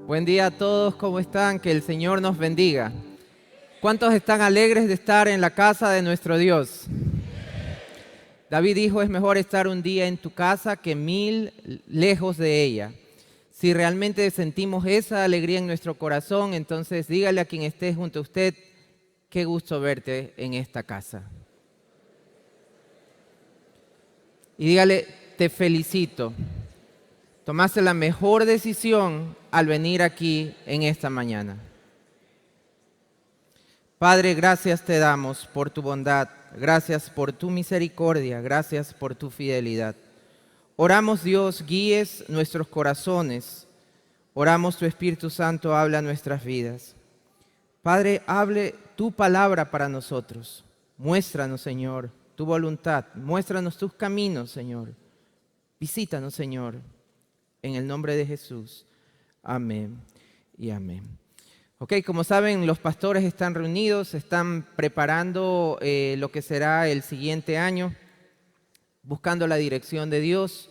Buen día a todos, ¿cómo están? Que el Señor nos bendiga. ¿Cuántos están alegres de estar en la casa de nuestro Dios? David dijo, es mejor estar un día en tu casa que 1000 lejos de ella. Si realmente sentimos esa alegría en nuestro corazón, entonces dígale a quien esté junto a usted, qué gusto verte en esta casa. Y dígale, te felicito. Tomaste la mejor decisión al venir aquí en esta mañana. Padre, gracias te damos por tu bondad, gracias por tu misericordia, gracias por tu fidelidad. Oramos, Dios, guíes nuestros corazones. Oramos, tu Espíritu Santo habla nuestras vidas. Padre, hable tu palabra para nosotros. Muéstranos, Señor, tu voluntad. Muéstranos tus caminos, Señor. Visítanos, Señor, en el nombre de Jesús. Amén y amén. Ok, como saben, los pastores están reunidos, están preparando lo que será el siguiente año, buscando la dirección de Dios,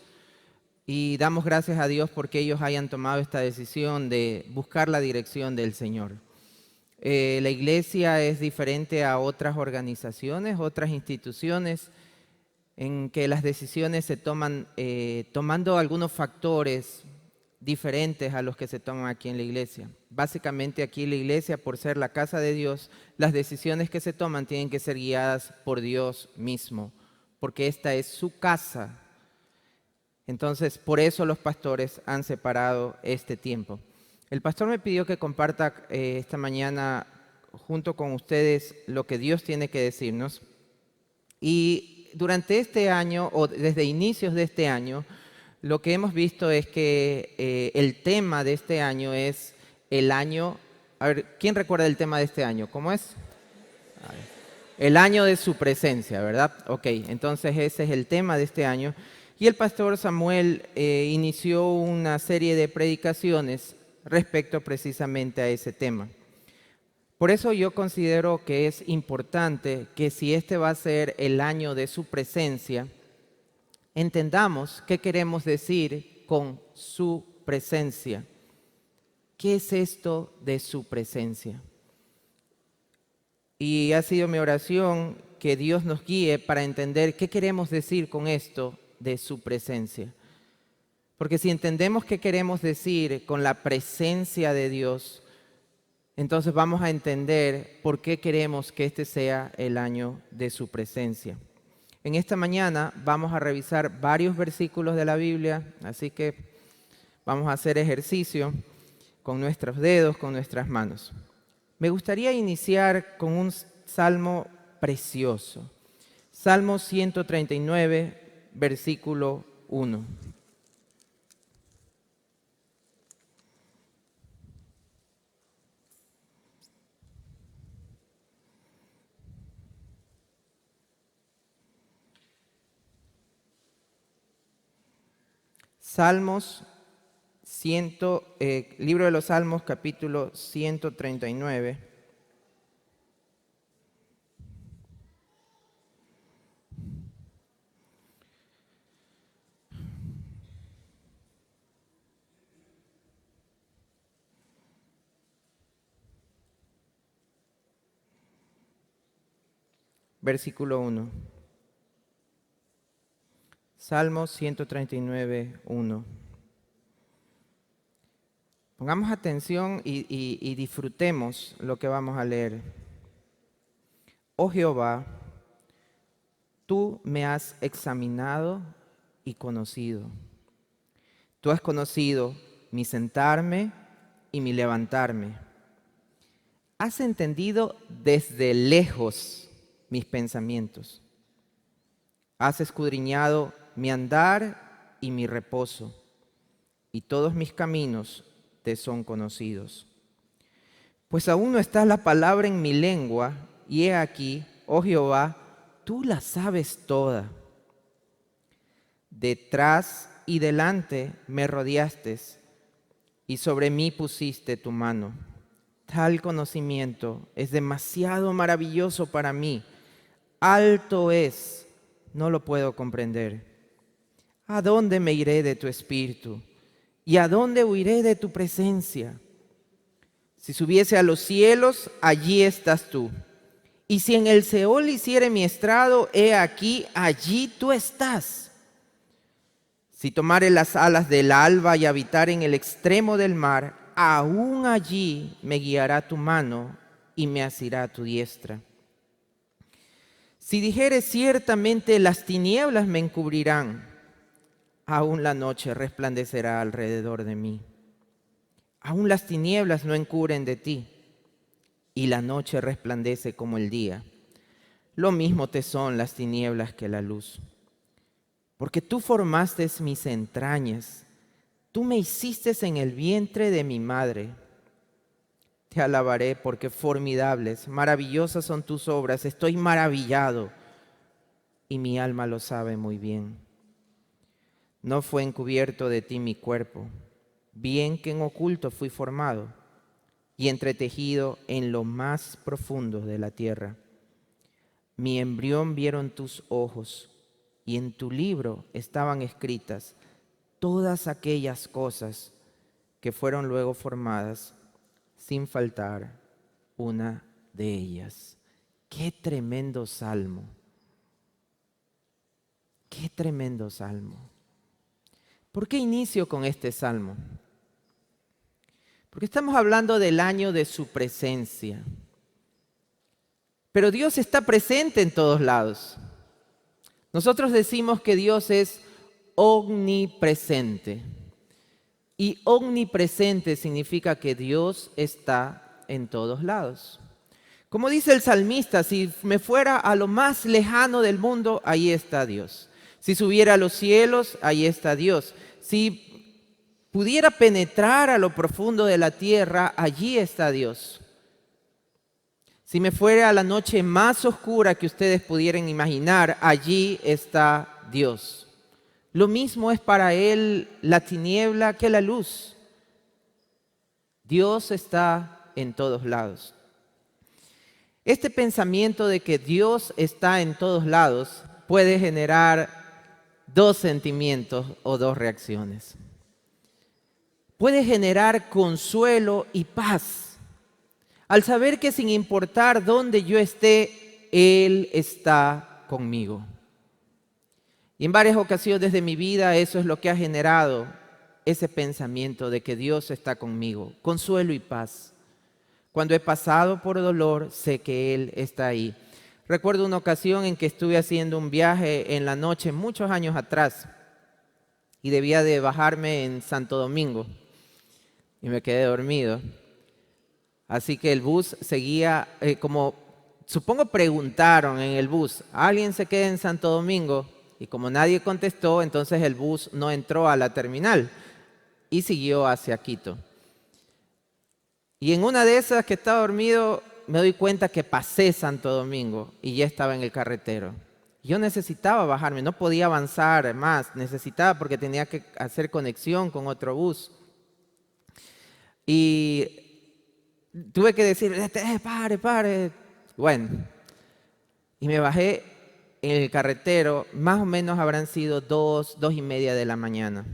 y damos gracias a Dios porque ellos hayan tomado esta decisión de buscar la dirección del Señor. La iglesia es diferente a otras organizaciones, otras instituciones, en que las decisiones se toman tomando algunos factores diferentes a los que se toman aquí en la iglesia. Básicamente aquí en la iglesia, por ser la casa de Dios, las decisiones que se toman tienen que ser guiadas por Dios mismo, porque esta es su casa. Entonces, por eso los pastores han separado este tiempo. El pastor me pidió que comparta esta mañana junto con ustedes lo que Dios tiene que decirnos. Y durante este año, o desde inicios de este año, lo que hemos visto es que el tema de este año es el año. A ver, ¿quién recuerda el tema de este año? ¿Cómo es? El año de su presencia, ¿verdad? Ok, entonces ese es el tema de este año. Y el pastor Samuel inició una serie de predicaciones respecto precisamente a ese tema. Por eso yo considero que es importante que si este va a ser el año de su presencia, entendamos qué queremos decir con su presencia. ¿Qué es esto de su presencia? Y ha sido mi oración que Dios nos guíe para entender qué queremos decir con esto de su presencia. Porque si entendemos qué queremos decir con la presencia de Dios, entonces vamos a entender por qué queremos que este sea el año de su presencia. En esta mañana vamos a revisar varios versículos de la Biblia, así que vamos a hacer ejercicio con nuestros dedos, con nuestras manos. Me gustaría iniciar con un salmo precioso. Salmo 139, versículo 1. Libro de los Salmos, capítulo 139. Versículo 1. Salmo 139, 1. Pongamos atención y disfrutemos lo que vamos a leer. Oh Jehová, tú me has examinado y conocido. Tú has conocido mi sentarme y mi levantarme. Has entendido desde lejos mis pensamientos. Has escudriñado mi andar y mi reposo, y todos mis caminos te son conocidos. Pues aún no está la palabra en mi lengua, y he aquí, oh Jehová, tú la sabes toda. Detrás y delante me rodeaste, y sobre mí pusiste tu mano. Tal conocimiento es demasiado maravilloso para mí. Alto es, no lo puedo comprender. ¿A dónde me iré de tu espíritu? ¿Y a dónde huiré de tu presencia? Si subiese a los cielos, allí estás tú. Y si en el Seol hiciere mi estrado, he aquí, allí tú estás. Si tomare las alas del alba y habitar en el extremo del mar, aún allí me guiará tu mano y me asirá tu diestra. Si dijere ciertamente las tinieblas me encubrirán, aún la noche resplandecerá alrededor de mí. Aún las tinieblas no encubren de ti, y la noche resplandece como el día. Lo mismo te son las tinieblas que la luz. Porque tú formaste mis entrañas, tú me hiciste en el vientre de mi madre. Te alabaré porque formidables, maravillosas son tus obras, estoy maravillado y mi alma lo sabe muy bien. No fue encubierto de ti mi cuerpo, bien que en oculto fui formado y entretejido en lo más profundo de la tierra. Mi embrión vieron tus ojos y en tu libro estaban escritas todas aquellas cosas que fueron luego formadas, sin faltar una de ellas. ¡Qué tremendo salmo! ¡Qué tremendo salmo! ¿Por qué inicio con este salmo? Porque estamos hablando del año de su presencia. Pero Dios está presente en todos lados. Nosotros decimos que Dios es omnipresente. Y omnipresente significa que Dios está en todos lados. Como dice el salmista, si me fuera a lo más lejano del mundo, ahí está Dios. Si subiera a los cielos, ahí está Dios. Si pudiera penetrar a lo profundo de la tierra, allí está Dios. Si me fuera a la noche más oscura que ustedes pudieran imaginar, allí está Dios. Lo mismo es para Él la tiniebla que la luz. Dios está en todos lados. Este pensamiento de que Dios está en todos lados puede generar dos sentimientos o dos reacciones. Puede generar consuelo y paz al saber que sin importar dónde yo esté, Él está conmigo. Y en varias ocasiones de mi vida eso es lo que ha generado ese pensamiento de que Dios está conmigo, consuelo y paz. Cuando he pasado por dolor, sé que Él está ahí. Recuerdo una ocasión en que estuve haciendo un viaje en la noche, muchos años atrás, y debía de bajarme en Santo Domingo, y me quedé dormido. Así que el bus seguía, supongo preguntaron en el bus, ¿alguien se queda en Santo Domingo? Y como nadie contestó, entonces el bus no entró a la terminal y siguió hacia Quito. Y en una de esas que estaba dormido, me doy cuenta que pasé Santo Domingo y ya estaba en el carretero. Yo necesitaba bajarme, no podía avanzar más, necesitaba porque tenía que hacer conexión con otro bus. Y tuve que decir, pare. Bueno, y me bajé en el carretero, más o menos habrán sido 2:30 de la mañana.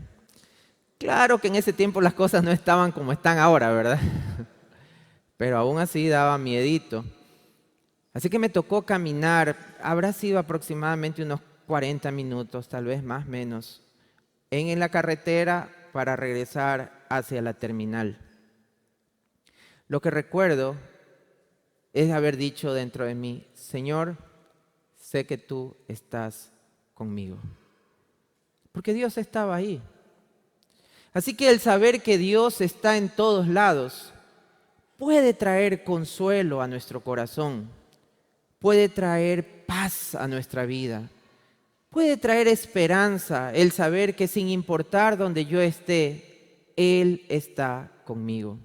Claro que en ese tiempo las cosas no estaban como están ahora, ¿verdad? Pero aún así daba miedito. Así que me tocó caminar, habrá sido aproximadamente unos 40 minutos, tal vez más o menos, en la carretera para regresar hacia la terminal. Lo que recuerdo es haber dicho dentro de mí, Señor, sé que tú estás conmigo. Porque Dios estaba ahí. Así que el saber que Dios está en todos lados puede traer consuelo a nuestro corazón, puede traer paz a nuestra vida, puede traer esperanza el saber que sin importar donde yo esté, Él está conmigo.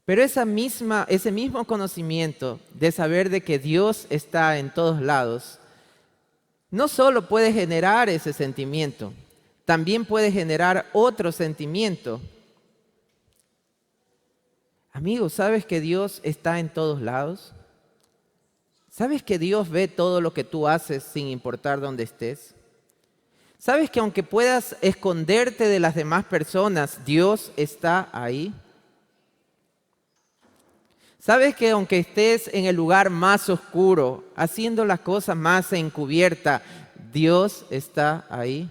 Pero ese mismo conocimiento de saber de que Dios está en todos lados, no solo puede generar ese sentimiento, también puede generar otro sentimiento. Amigo, ¿sabes que Dios está en todos lados? ¿Sabes que Dios ve todo lo que tú haces sin importar dónde estés? ¿Sabes que aunque puedas esconderte de las demás personas, Dios está ahí? ¿Sabes que aunque estés en el lugar más oscuro, haciendo las cosas más encubierta, Dios está ahí?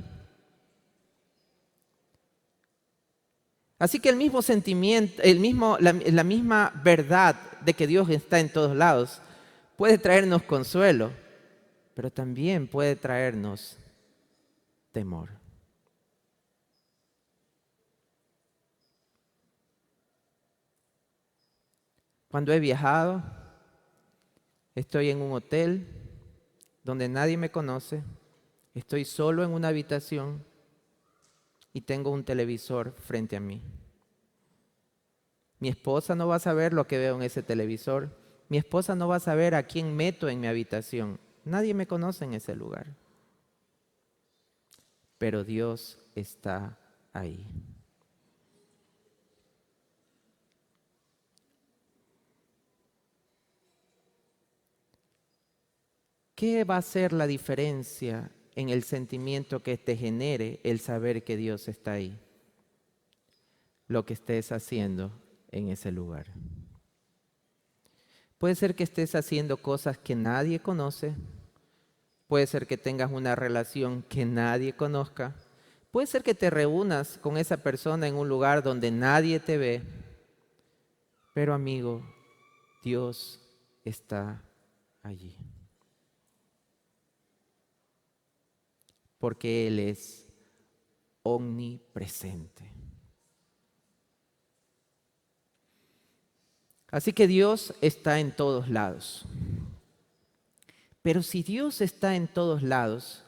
Así que el mismo sentimiento, la misma verdad de que Dios está en todos lados puede traernos consuelo, pero también puede traernos temor. Cuando he viajado, estoy en un hotel donde nadie me conoce, estoy solo en una habitación y tengo un televisor frente a mí. Mi esposa no va a saber lo que veo en ese televisor. Mi esposa no va a saber a quién meto en mi habitación. Nadie me conoce en ese lugar. Pero Dios está ahí. ¿Qué va a ser la diferencia en el sentimiento que te genere el saber que Dios está ahí? Lo que estés haciendo en ese lugar. Puede ser que estés haciendo cosas que nadie conoce. Puede ser que tengas una relación que nadie conozca. Puede ser que te reúnas con esa persona en un lugar donde nadie te ve. Pero amigo, Dios está allí. Porque Él es omnipresente. Así que Dios está en todos lados. Pero si Dios está en todos lados,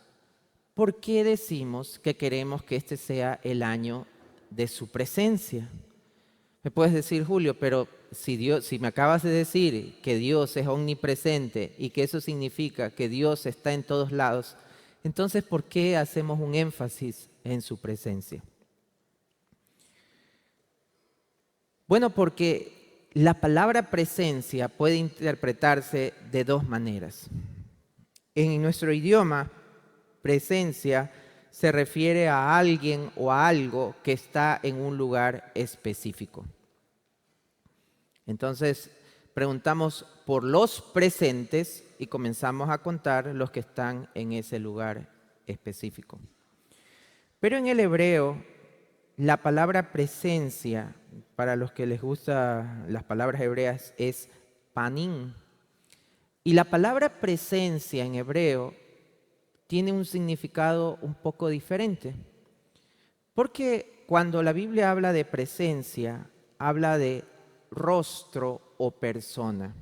¿por qué decimos que queremos que este sea el año de su presencia? Me puedes decir, Julio, pero si me acabas de decir que Dios es omnipresente y que eso significa que Dios está en todos lados, entonces ¿por qué hacemos un énfasis en su presencia? Bueno, porque la palabra presencia puede interpretarse de dos maneras. En nuestro idioma, presencia se refiere a alguien o a algo que está en un lugar específico. Entonces, preguntamos por los presentes y comenzamos a contar los que están en ese lugar específico. Pero en el hebreo, la palabra presencia, para los que les gustan las palabras hebreas, es panim. Y la palabra presencia en hebreo tiene un significado un poco diferente. Porque cuando la Biblia habla de presencia, habla de rostro o persona.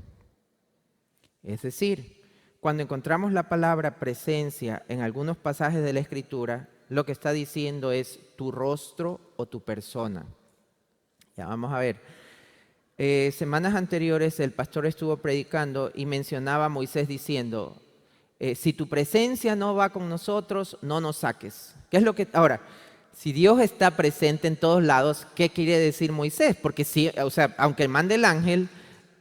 Es decir, cuando encontramos la palabra presencia en algunos pasajes de la Escritura, lo que está diciendo es tu rostro o tu persona. Ya vamos a ver. Semanas anteriores el pastor estuvo predicando y mencionaba a Moisés diciendo, si tu presencia no va con nosotros, no nos saques. ¿Qué es lo que? Ahora, si Dios está presente en todos lados, ¿qué quiere decir Moisés? Porque sí, o sea, aunque mande el ángel,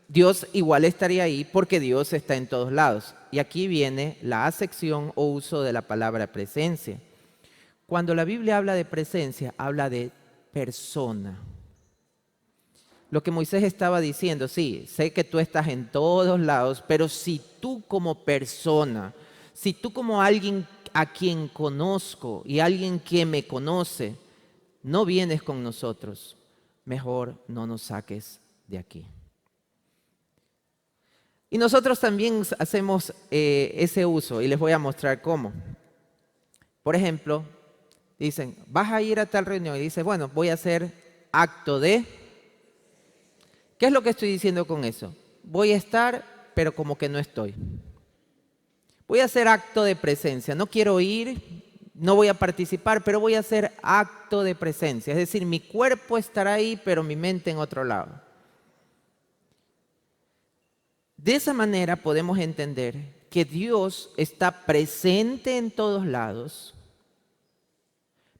Dios igual estaría ahí porque Dios está en todos lados. Y aquí viene la acepción o uso de la palabra presencia. Cuando la Biblia habla de presencia, habla de persona. Lo que Moisés estaba diciendo, sí, sé que tú estás en todos lados, pero si tú como persona, si tú como alguien a quien conozco y alguien que me conoce, no vienes con nosotros, mejor no nos saques de aquí. Y nosotros también hacemos ese uso y les voy a mostrar cómo. Por ejemplo, dicen, vas a ir a tal reunión y dices, bueno, voy a hacer acto de... ¿Qué es lo que estoy diciendo con eso? Voy a estar, pero como que no estoy. Voy a hacer acto de presencia. No quiero ir, no voy a participar, pero voy a hacer acto de presencia. Es decir, mi cuerpo estará ahí, pero mi mente en otro lado. De esa manera podemos entender que Dios está presente en todos lados,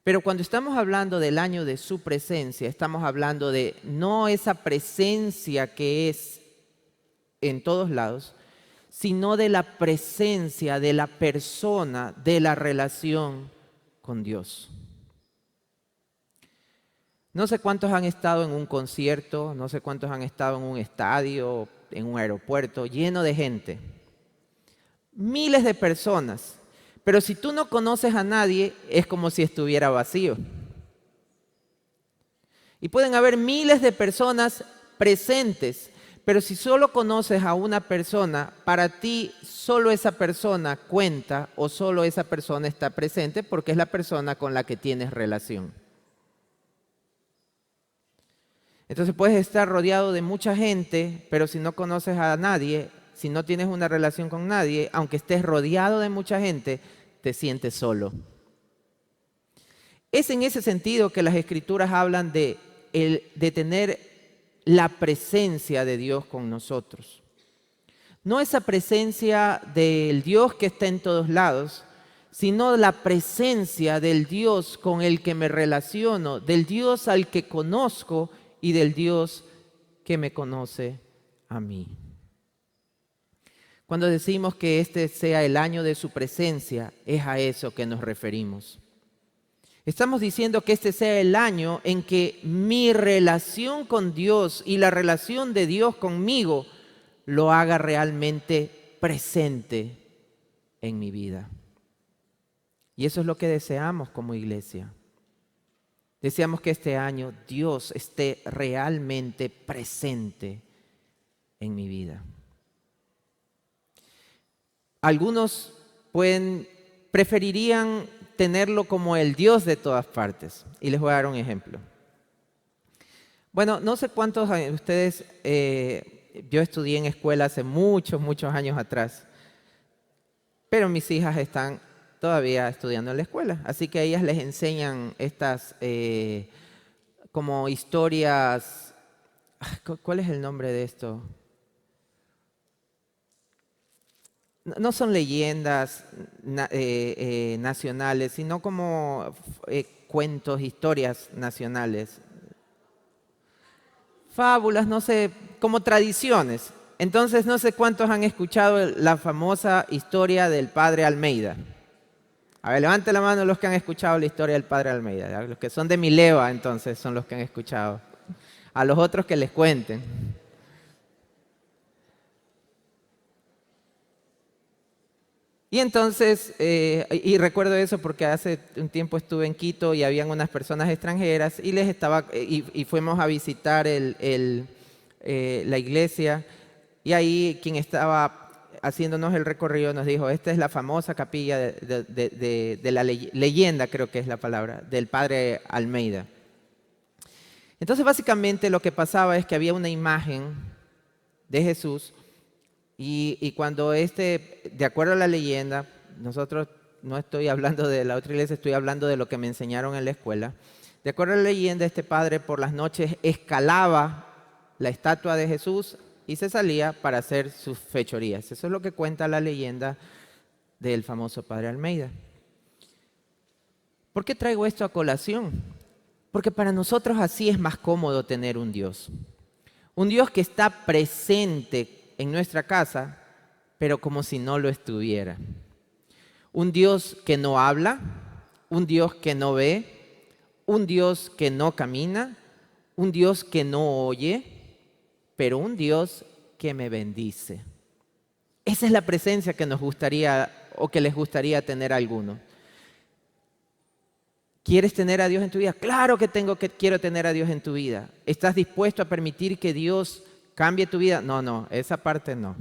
pero cuando estamos hablando del año de su presencia, estamos hablando de no esa presencia que es en todos lados, sino de la presencia de la persona, de la relación con Dios. No sé cuántos han estado en un concierto, no sé cuántos han estado en un estadio, en un aeropuerto, lleno de gente. Miles de personas. Pero si tú no conoces a nadie, es como si estuviera vacío. Y pueden haber miles de personas presentes, pero si solo conoces a una persona, para ti solo esa persona cuenta o solo esa persona está presente porque es la persona con la que tienes relación. Entonces puedes estar rodeado de mucha gente, pero si no conoces a nadie, si no tienes una relación con nadie, aunque estés rodeado de mucha gente, te sientes solo. Es en ese sentido que las Escrituras hablan de tener la presencia de Dios con nosotros. No esa presencia del Dios que está en todos lados, sino la presencia del Dios con el que me relaciono, del Dios al que conozco y del Dios que me conoce a mí. Cuando decimos que este sea el año de su presencia, es a eso que nos referimos. Estamos diciendo que este sea el año en que mi relación con Dios y la relación de Dios conmigo lo haga realmente presente en mi vida. Y eso es lo que deseamos como iglesia. Deseamos que este año Dios esté realmente presente en mi vida. Algunos preferirían tenerlo como el Dios de todas partes. Y les voy a dar un ejemplo. Bueno, no sé cuántos de ustedes, yo estudié en escuela hace muchos, muchos años atrás, pero mis hijas están todavía estudiando en la escuela, así que a ellas les enseñan estas como historias. ¿Cuál es el nombre de esto? No son leyendas nacionales, sino como cuentos, historias nacionales. Fábulas, no sé, como tradiciones. Entonces, no sé cuántos han escuchado la famosa historia del Padre Almeida. A ver, levante la mano los que han escuchado la historia del Padre Almeida. ¿Ya? Los que son de mi leva, entonces, son los que han escuchado. A los otros que les cuenten. Y entonces, y recuerdo eso porque hace un tiempo estuve en Quito y habían unas personas extranjeras y y fuimos a visitar la iglesia, y ahí quien estaba haciéndonos el recorrido nos dijo: esta es la famosa capilla de la leyenda, creo que es la palabra, del Padre Almeida. Entonces básicamente lo que pasaba es que había una imagen de Jesús. Y cuando de acuerdo a la leyenda, nosotros no estoy hablando de la otra iglesia, estoy hablando de lo que me enseñaron en la escuela. De acuerdo a la leyenda, este padre por las noches escalaba la estatua de Jesús y se salía para hacer sus fechorías. Eso es lo que cuenta la leyenda del famoso Padre Almeida. ¿Por qué traigo esto a colación? Porque para nosotros así es más cómodo tener un Dios. Un Dios que está presente en nuestra casa, pero como si no lo estuviera. Un Dios que no habla, un Dios que no ve, un Dios que no camina, un Dios que no oye, pero un Dios que me bendice. Esa es la presencia que nos gustaría o que les gustaría tener a algunos. ¿Quieres tener a Dios en tu vida? Claro que quiero tener a Dios en tu vida. ¿Estás dispuesto a permitir que Dios cambie tu vida? No, esa parte no.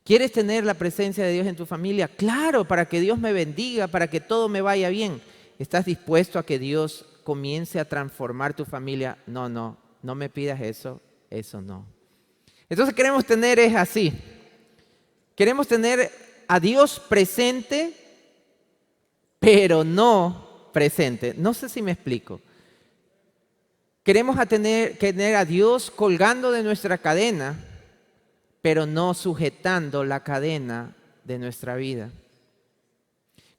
¿Quieres tener la presencia de Dios en tu familia? Claro, para que Dios me bendiga, para que todo me vaya bien. ¿Estás dispuesto a que Dios comience a transformar tu familia? No me pidas eso no. Entonces queremos tener es así. Queremos tener a Dios presente, pero no presente. No sé si me explico. Queremos tener a Dios colgando de nuestra cadena, pero no sujetando la cadena de nuestra vida.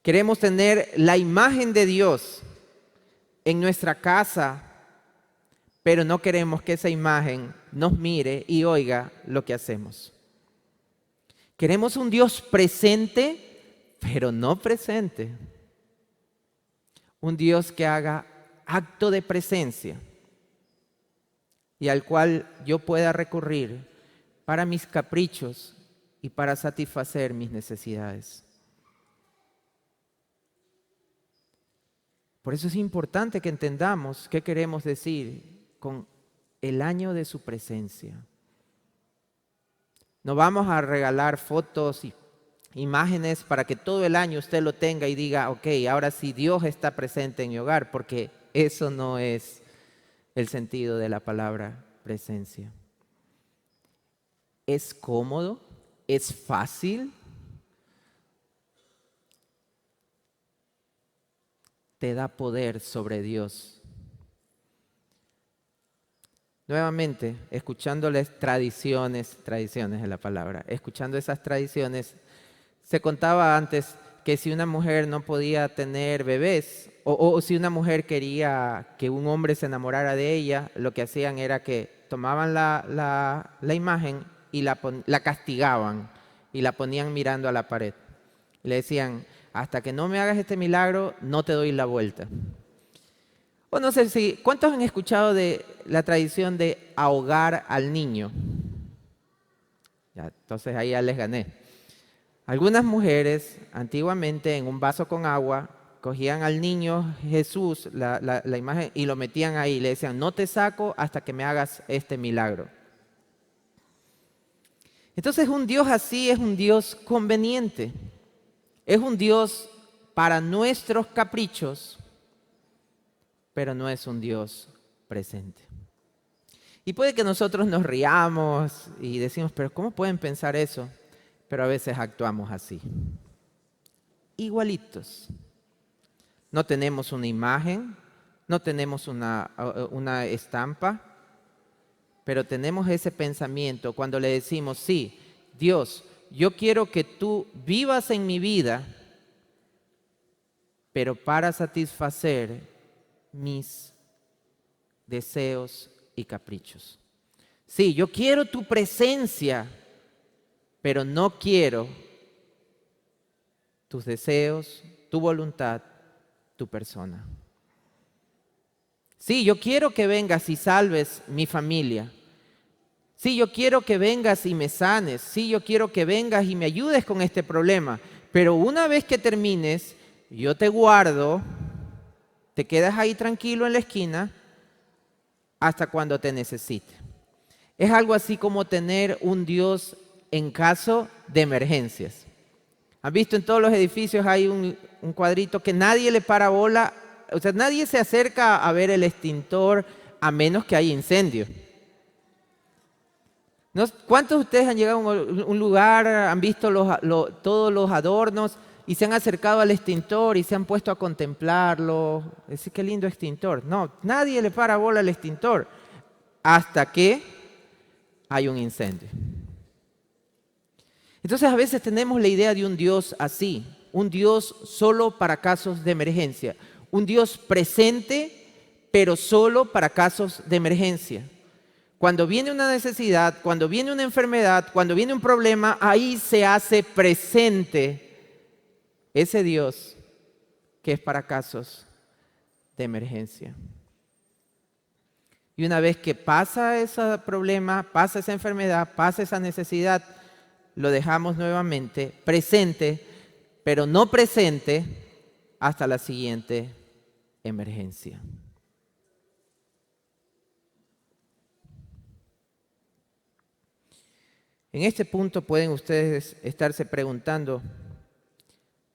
Queremos tener la imagen de Dios en nuestra casa, pero no queremos que esa imagen nos mire y oiga lo que hacemos. Queremos un Dios presente, pero no presente. Un Dios que haga acto de presencia y al cual yo pueda recurrir para mis caprichos y para satisfacer mis necesidades. Por eso es importante que entendamos qué queremos decir con el año de su presencia. No vamos a regalar fotos y imágenes para que todo el año usted lo tenga y diga, ok, ahora sí Dios está presente en mi hogar, porque eso no es el sentido de la palabra presencia. ¿Es cómodo? ¿Es fácil? Te da poder sobre Dios. Nuevamente, escuchándoles tradiciones de la palabra, escuchando esas tradiciones, se contaba antes que si una mujer no podía tener bebés o si una mujer quería que un hombre se enamorara de ella, lo que hacían era que tomaban la imagen y la castigaban y la ponían mirando a la pared. Y le decían, hasta que no me hagas este milagro, no te doy la vuelta. O no sé si, ¿cuántos han escuchado de la tradición de ahogar al niño? Ya, entonces ahí ya les gané. Algunas mujeres antiguamente en un vaso con agua cogían al niño Jesús, la imagen, y lo metían ahí. Le decían, no te saco hasta que me hagas este milagro. Entonces un Dios así es un Dios conveniente. Es un Dios para nuestros caprichos, pero no es un Dios presente. Y puede que nosotros nos riamos y decimos, pero ¿cómo pueden pensar eso? Pero a veces actuamos así. Igualitos. No tenemos una imagen, no tenemos una estampa, pero tenemos ese pensamiento cuando le decimos, sí, Dios, yo quiero que tú vivas en mi vida, pero para satisfacer mis deseos y caprichos. Sí, yo quiero tu presencia, pero no quiero tus deseos, tu voluntad, tu persona. Sí, yo quiero que vengas y salves mi familia. Sí, yo quiero que vengas y me sanes. Sí, yo quiero que vengas y me ayudes con este problema. Pero una vez que termines, yo te guardo, te quedas ahí tranquilo en la esquina hasta cuando te necesite. Es algo así como tener un Dios en caso de emergencias. ¿Han visto en todos los edificios hay un cuadrito que nadie le para bola? O sea, nadie se acerca a ver el extintor a menos que haya incendio. ¿No? ¿Cuántos de ustedes han llegado a un lugar, han visto todos los adornos y se han acercado al extintor y se han puesto a contemplarlo? Decir, qué lindo extintor. No, nadie le para bola al extintor hasta que hay un incendio. Entonces a veces tenemos la idea de un Dios así, un Dios solo para casos de emergencia, un Dios presente, pero solo para casos de emergencia. Cuando viene una necesidad, cuando viene una enfermedad, cuando viene un problema, ahí se hace presente ese Dios que es para casos de emergencia. Y una vez que pasa ese problema, pasa esa enfermedad, pasa esa necesidad, lo dejamos nuevamente presente, pero no presente hasta la siguiente emergencia. En este punto pueden ustedes estarse preguntando,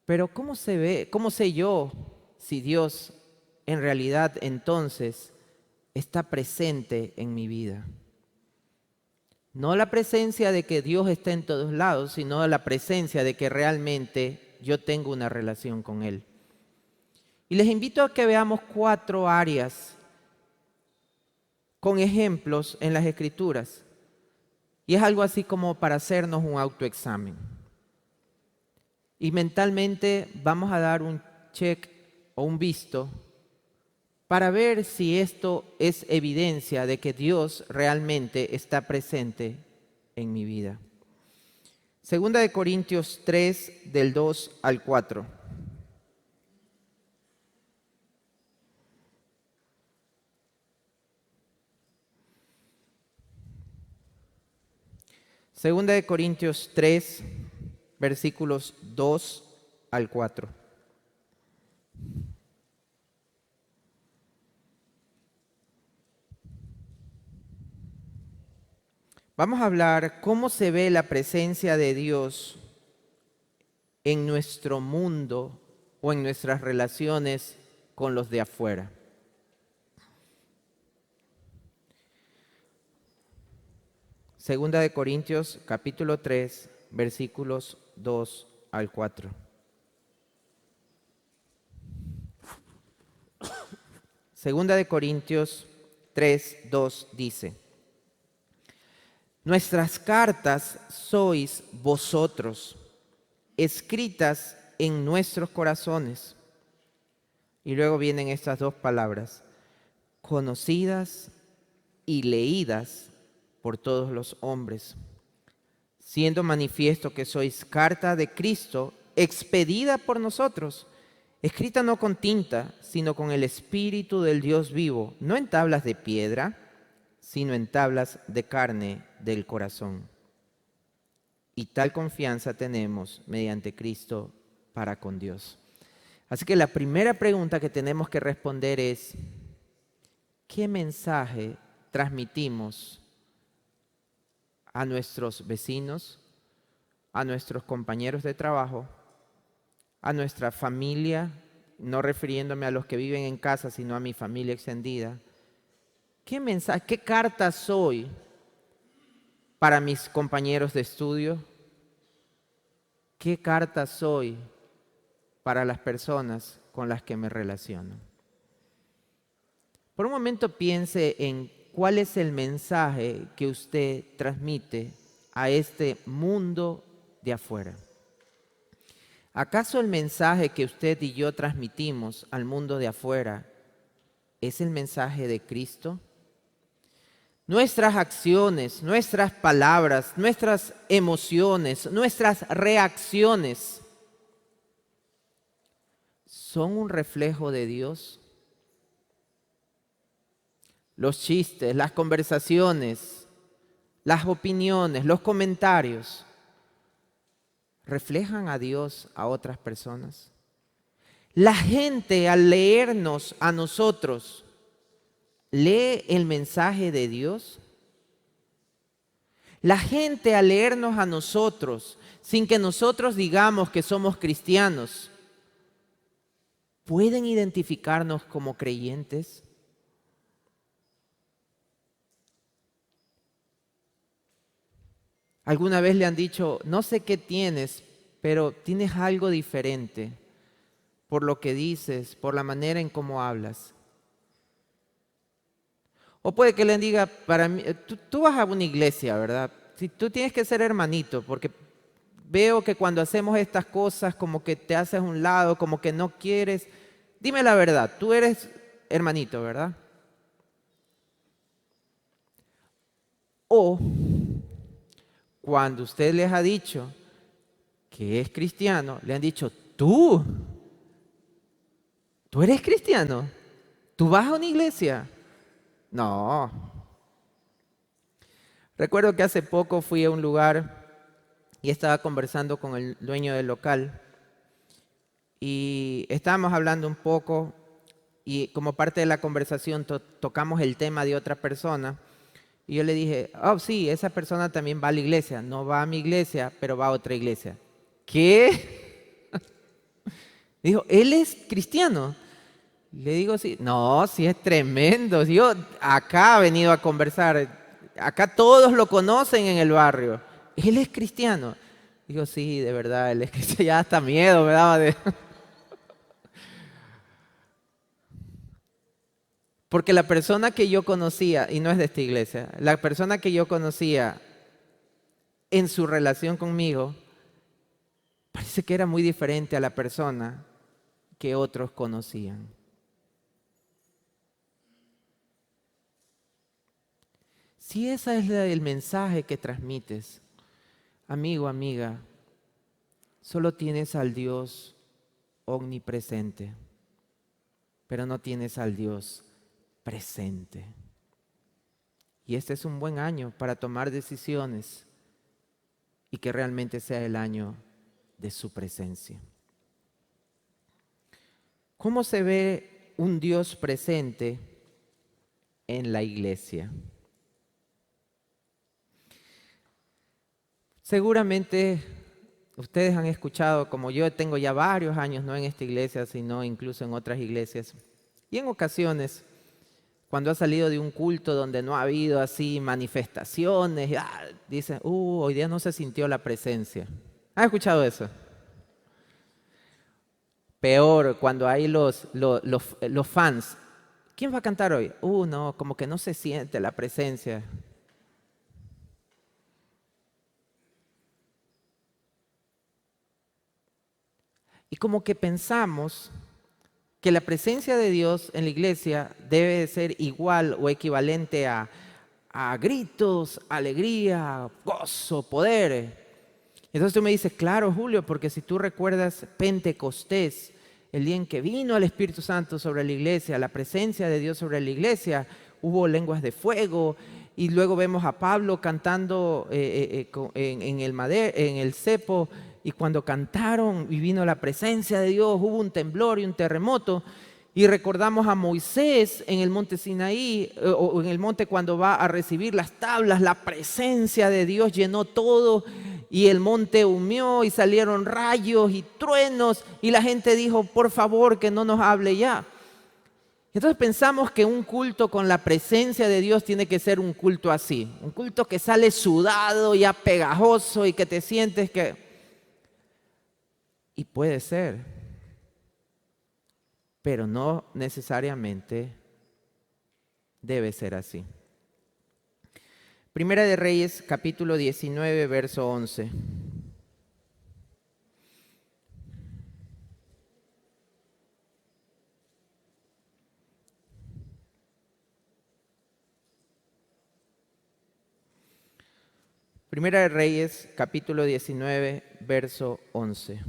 pero ¿cómo sé yo si Dios en realidad entonces está presente en mi vida? No la presencia de que Dios está en todos lados, sino la presencia de que realmente yo tengo una relación con Él. Y les invito a que veamos 4 áreas con ejemplos en las Escrituras. Y es algo así como para hacernos un autoexamen. Y mentalmente vamos a dar un check o un visto para ver si esto es evidencia de que Dios realmente está presente en mi vida. Segunda de Corintios 3, del 2 al 4. Segunda de Corintios 3, versículos 2 al 4. Vamos a hablar cómo se ve la presencia de Dios en nuestro mundo o en nuestras relaciones con los de afuera. Segunda de Corintios, capítulo 3, versículos 2 al 4. Segunda de Corintios 3, 2 dice: Nuestras cartas sois vosotros, escritas en nuestros corazones. Y luego vienen estas dos palabras: conocidas y leídas por todos los hombres, siendo manifiesto que sois carta de Cristo, expedida por nosotros, escrita no con tinta, sino con el Espíritu del Dios vivo, no en tablas de piedra, sino en tablas de carne del corazón. Y tal confianza tenemos mediante Cristo para con Dios. Así que la primera pregunta que tenemos que responder es: ¿qué mensaje transmitimos a nuestros vecinos, a nuestros compañeros de trabajo, a nuestra familia, no refiriéndome a los que viven en casa, sino a mi familia extendida? ¿Qué mensaje, qué carta soy para mis compañeros de estudio? ¿Qué carta soy para las personas con las que me relaciono? Por un momento piense en cuál es el mensaje que usted transmite a este mundo de afuera. ¿Acaso el mensaje que usted y yo transmitimos al mundo de afuera es el mensaje de Cristo? Nuestras acciones, nuestras palabras, nuestras emociones, nuestras reacciones ¿son un reflejo de Dios? Los chistes, las conversaciones, las opiniones, los comentarios, ¿reflejan a Dios a otras personas? La gente al leernos a nosotros, ¿lee el mensaje de Dios? La gente al leernos a nosotros, sin que nosotros digamos que somos cristianos, ¿pueden identificarnos como creyentes? ¿Alguna vez le han dicho: no sé qué tienes, pero tienes algo diferente por lo que dices, por la manera en cómo hablas? O puede que le diga: para mí, tú vas a una iglesia, ¿verdad? Si tú tienes que ser hermanito, porque veo que cuando hacemos estas cosas como que te haces a un lado, como que no quieres. Dime la verdad, tú eres hermanito, ¿verdad? O cuando usted les ha dicho que es cristiano, le han dicho: tú eres cristiano, tú vas a una iglesia. No. Recuerdo que hace poco fui a un lugar y estaba conversando con el dueño del local y estábamos hablando un poco y como parte de la conversación tocamos el tema de otra persona y yo le dije: oh sí, esa persona también va a la iglesia, no va a mi iglesia, pero va a otra iglesia. ¿Qué? Dijo: ¿él es cristiano? Le digo: sí. No, sí, es tremendo. Yo acá he venido a conversar, acá todos lo conocen en el barrio. Él es cristiano. Digo: sí, de verdad, él es cristiano. Ya hasta miedo me daba de... Porque la persona que yo conocía, y no es de esta iglesia, la persona que yo conocía en su relación conmigo, parece que era muy diferente a la persona que otros conocían. Si ese es el mensaje que transmites, amigo, amiga, solo tienes al Dios omnipresente, pero no tienes al Dios presente. Y este es un buen año para tomar decisiones y que realmente sea el año de su presencia. ¿Cómo se ve un Dios presente en la iglesia? Seguramente ustedes han escuchado, como yo tengo ya varios años, no en esta iglesia, sino incluso en otras iglesias, y en ocasiones, cuando ha salido de un culto donde no ha habido así manifestaciones, dicen, hoy día no se sintió la presencia. ¿Has escuchado eso? Peor, cuando hay los fans. ¿Quién va a cantar hoy? No, como que no se siente la presencia. Y como que pensamos que la presencia de Dios en la iglesia debe ser igual o equivalente a gritos, alegría, gozo, poder. Entonces tú me dices, claro, Julio, porque si tú recuerdas Pentecostés, el día en que vino el Espíritu Santo sobre la iglesia, la presencia de Dios sobre la iglesia, hubo lenguas de fuego, y luego vemos a Pablo cantando en el cepo, y cuando cantaron y vino la presencia de Dios, hubo un temblor y un terremoto. Y recordamos a Moisés en el monte Sinaí, o en el monte cuando va a recibir las tablas, la presencia de Dios llenó todo y el monte humeó y salieron rayos y truenos y la gente dijo, por favor, que no nos hable ya. Entonces pensamos que un culto con la presencia de Dios tiene que ser un culto así, un culto que sale sudado, ya pegajoso y que te sientes que... Y puede ser, pero no necesariamente debe ser así. Primera de Reyes, capítulo 19, verso 11. Primera de Reyes, capítulo 19, verso 11.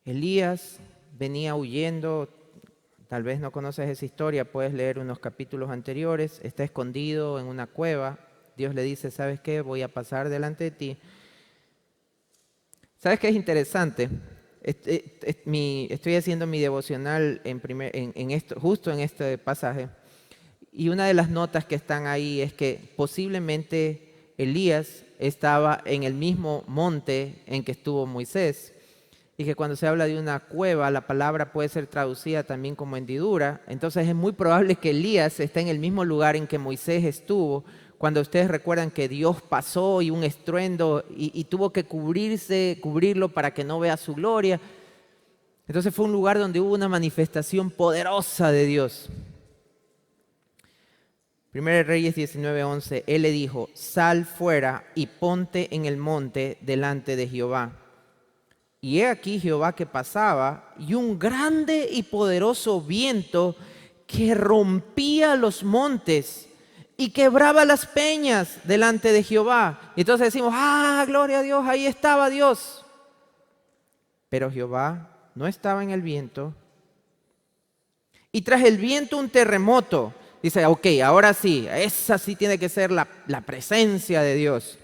Elías venía huyendo, tal vez no conoces esa historia, puedes leer unos capítulos anteriores, está escondido en una cueva, Dios le dice, ¿sabes qué? Voy a pasar delante de ti. ¿Sabes qué es interesante? Estoy haciendo mi devocional justo en este pasaje, y una de las notas que están ahí es que posiblemente Elías estaba en el mismo monte en que estuvo Moisés. Y que cuando se habla de una cueva, la palabra puede ser traducida también como hendidura. Entonces es muy probable que Elías esté en el mismo lugar en que Moisés estuvo, cuando ustedes recuerdan que Dios pasó y un estruendo y tuvo que cubrirlo para que no vea su gloria. Entonces fue un lugar donde hubo una manifestación poderosa de Dios. Primera de Reyes 19:11, él le dijo, sal fuera y ponte en el monte delante de Jehová. Y he aquí Jehová que pasaba, y un grande y poderoso viento que rompía los montes y quebraba las peñas delante de Jehová. Y entonces decimos, gloria a Dios, ahí estaba Dios. Pero Jehová no estaba en el viento. Y tras el viento un terremoto. Dice, ok, ahora sí, esa sí tiene que ser la presencia de Dios.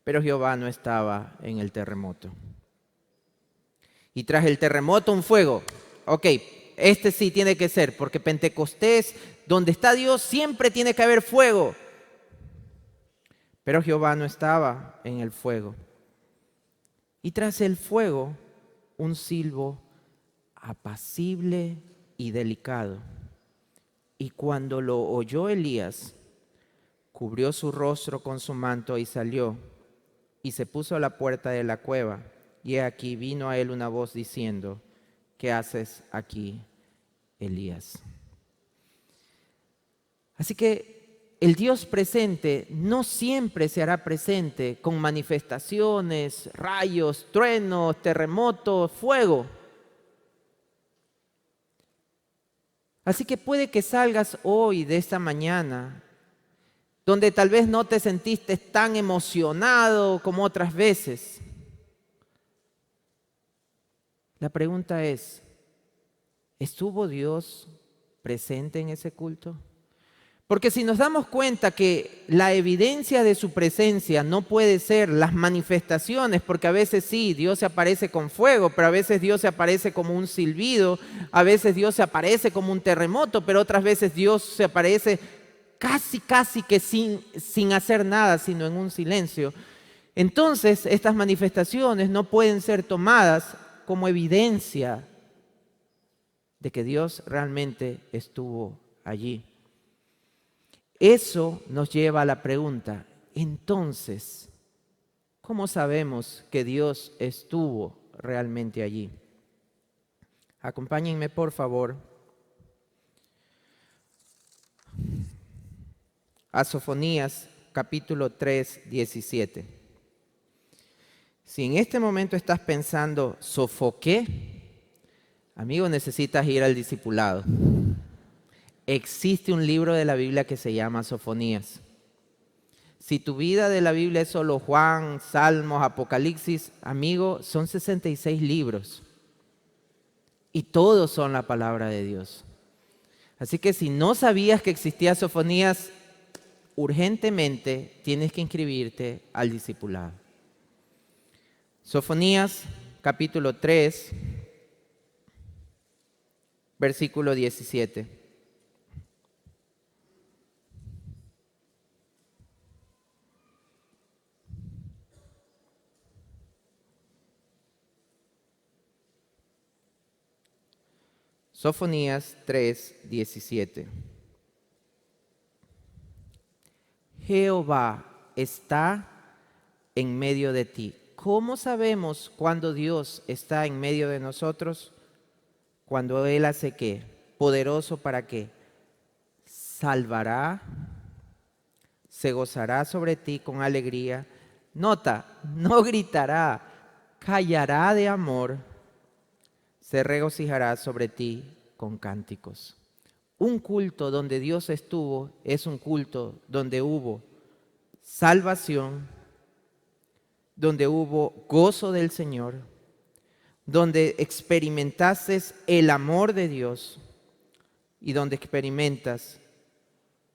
Pero Jehová no estaba en el terremoto. Y tras el terremoto un fuego. Ok, este sí tiene que ser, porque Pentecostés, donde está Dios, siempre tiene que haber fuego. Pero Jehová no estaba en el fuego. Y tras el fuego, un silbo apacible y delicado. Y cuando lo oyó Elías, cubrió su rostro con su manto y salió, y se puso a la puerta de la cueva. Y he aquí vino a él una voz diciendo, ¿qué haces aquí, Elías? Así que el Dios presente no siempre se hará presente con manifestaciones, rayos, truenos, terremotos, fuego. Así que puede que salgas hoy de esta mañana, donde tal vez no te sentiste tan emocionado como otras veces. La pregunta es, ¿estuvo Dios presente en ese culto? Porque si nos damos cuenta que la evidencia de su presencia no puede ser las manifestaciones, porque a veces sí, Dios se aparece con fuego, pero a veces Dios se aparece como un silbido, a veces Dios se aparece como un terremoto, pero otras veces Dios se aparece casi que sin hacer nada, sino en un silencio. Entonces, estas manifestaciones no pueden ser tomadas como evidencia de que Dios realmente estuvo allí. Eso nos lleva a la pregunta, entonces, ¿cómo sabemos que Dios estuvo realmente allí? Acompáñenme, por favor, a Sofonías capítulo 3, 17. Si en este momento estás pensando, ¿sofoqué? Amigo, necesitas ir al discipulado. Existe un libro de la Biblia que se llama Sofonías. Si tu vida de la Biblia es solo Juan, Salmos, Apocalipsis, amigo, son 66 libros. Y todos son la palabra de Dios. Así que si no sabías que existía Sofonías, urgentemente tienes que inscribirte al discipulado. Sofonías, capítulo 3, versículo 17. Sofonías 3, 17. Jehová está en medio de ti. ¿Cómo sabemos cuando Dios está en medio de nosotros? Cuando Él hace ¿qué? Poderoso para qué? Salvará, se gozará sobre ti con alegría. Nota, no gritará, callará de amor, se regocijará sobre ti con cánticos. Un culto donde Dios estuvo es un culto donde hubo salvación, donde hubo gozo del Señor, donde experimentases el amor de Dios y donde experimentas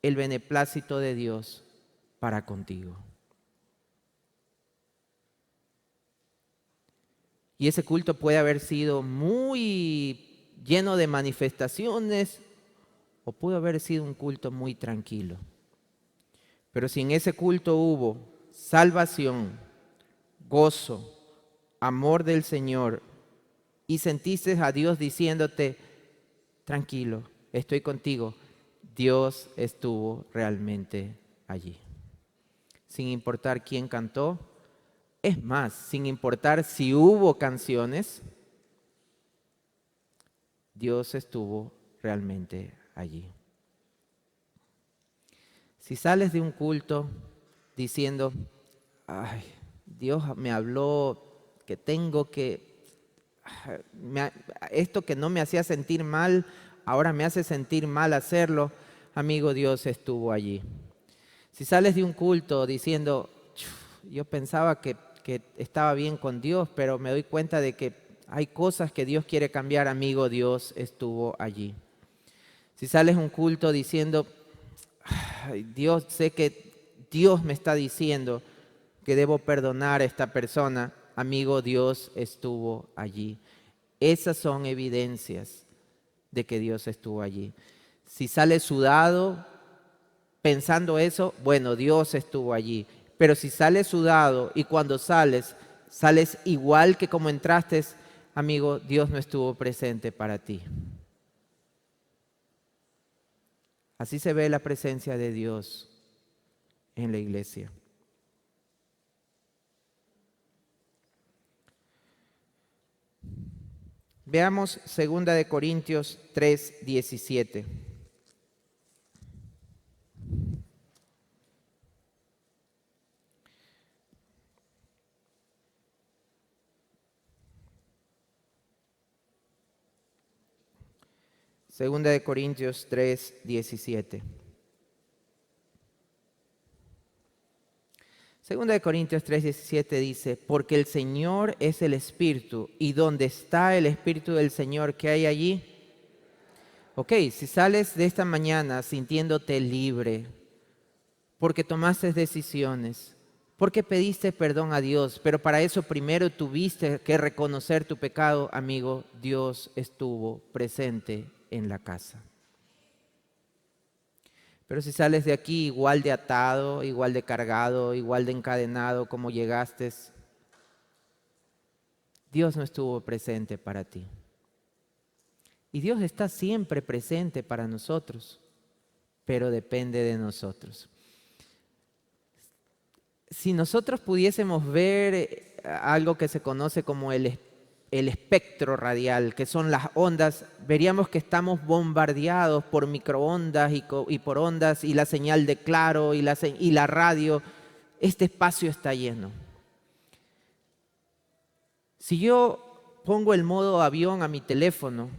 el beneplácito de Dios para contigo. Y ese culto puede haber sido muy lleno de manifestaciones o pudo haber sido un culto muy tranquilo. Pero si en ese culto hubo salvación, gozo, amor del Señor y sentiste a Dios diciéndote, tranquilo, estoy contigo, Dios estuvo realmente allí. Sin importar quién cantó, es más, sin importar si hubo canciones, Dios estuvo realmente allí. Si sales de un culto diciendo, ay, Dios me habló que tengo que, esto que no me hacía sentir mal, ahora me hace sentir mal hacerlo, amigo, Dios estuvo allí. Si sales de un culto diciendo, yo pensaba que estaba bien con Dios, pero me doy cuenta de que hay cosas que Dios quiere cambiar, amigo, Dios estuvo allí. Si sales de un culto diciendo, ay, Dios, sé que Dios me está diciendo que debo perdonar a esta persona, amigo, Dios estuvo allí. Esas son evidencias de que Dios estuvo allí. Si sales sudado pensando eso, bueno, Dios estuvo allí. Pero si sales sudado y cuando sales igual que como entraste, amigo, Dios no estuvo presente para ti. Así se ve la presencia de Dios en la iglesia. Veamos 2 de Corintios 3, 17. Segunda de Corintios 3, 17. Segunda de Corintios 3:17 dice, porque el Señor es el Espíritu, y donde está el Espíritu del Señor, ¿qué hay allí? Ok, si sales de esta mañana sintiéndote libre, porque tomaste decisiones, porque pediste perdón a Dios, pero para eso primero tuviste que reconocer tu pecado, amigo, Dios estuvo presente en la casa. Pero si sales de aquí igual de atado, igual de cargado, igual de encadenado como llegaste, Dios no estuvo presente para ti. Y Dios está siempre presente para nosotros, pero depende de nosotros. Si nosotros pudiésemos ver algo que se conoce como el espectro radial, que son las ondas, veríamos que estamos bombardeados por microondas y por ondas y la señal de claro y la radio. Este espacio está lleno. Si yo pongo el modo avión a mi teléfono,